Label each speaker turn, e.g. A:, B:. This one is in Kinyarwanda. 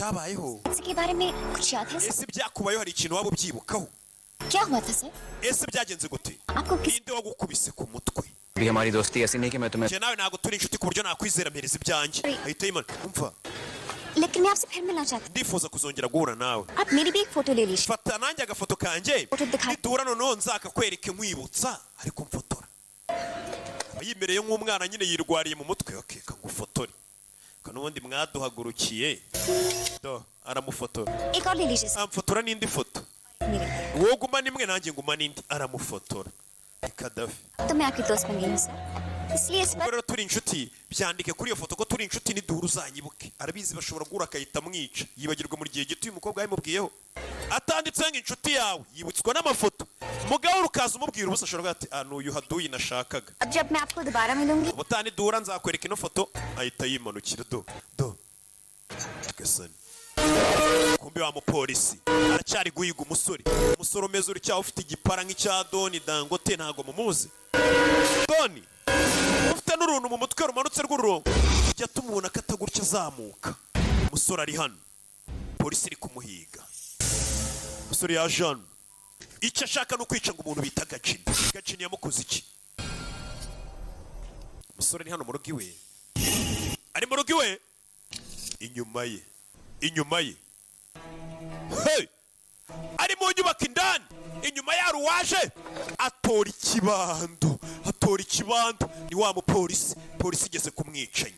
A: byabayeho
B: इसके बारे में कुछ याद है sir?
A: ese byakubayeho hari ikintu waba ubyibukaho
B: क्या हुआ था सर?
A: ese byagenze gute
B: आपको किस
A: ninde wagukubise ku mutwe
C: भी हमारी दोस्ती ऐसी नहीं कि मैं तुम्हें
A: je nawe ntago turi inshuti ku buryo nakwizera mpereza ibyanjye ahita yimana umva
B: लेकिन मैं आपसे फिर मिलना चाहती
A: ndifuza kuzongera guhura nawe
B: हूँ आप मेरी भी एक फोटो ले लीजिए
A: fata nanjye agafoto kanjye
B: Foto duka-
A: niduhura noneho nzakakwereke nkwibutsa ariko mfotora aba yimereye nk'umwana nyine yirwariye mu mutwe akeka ngufotore kanubundi mwaduhagurukiye do aramufotora
B: एक और ले लीजिए सर
A: amfotora n'indi foto
B: मेरे
A: wowe gumana imwe nanjye ngumana indi aramufotora ni Kadafi
B: तो मैं आपकी दोस्त बन गई हूँ सर इसलिए इस
A: ubwo
B: पर
A: rero turi inshuti byandike kuri iyo foto ko turi inshuti niduhura uzanyibuke arabizi bashobora guhura akahita amwica yibagirwa muri gihe gito uyu mukobwa yamubwiyeho atanditse ngo inshuti yawe yibutswa n'amafoto mugabo rukaza umubwira ubusa ashobora kuvuga ati ah n'uyu haduyi nashakaga
B: अब जब मैं आपको दोबारा मिलूंगी
A: ubutani duhura nzakwereka ino foto ahita yimanukira do gasani kumbe wa mupolisi aracyari guhiga umusore umeze uri cyaho ufite igipara nk'icya Doni Dangote ntago mumuzi Doni ufite n'uruntu mu mutwe rumanutse rw'ururongo ujya tumubona ko atagurya azamuka umusore ari hano polisi iri kumuhiga umusore yaje hano icyo ashaka ni ukwica ngo umuntu bita Gacini yamukoze iki umusore ni hano mu rugo iwe ari mu rugo iwe inyuma ye hey! ari mu nyubako indani inyuma yari uwaje atora ikibando ni wa mupolisi polisi igeze kumwicanyi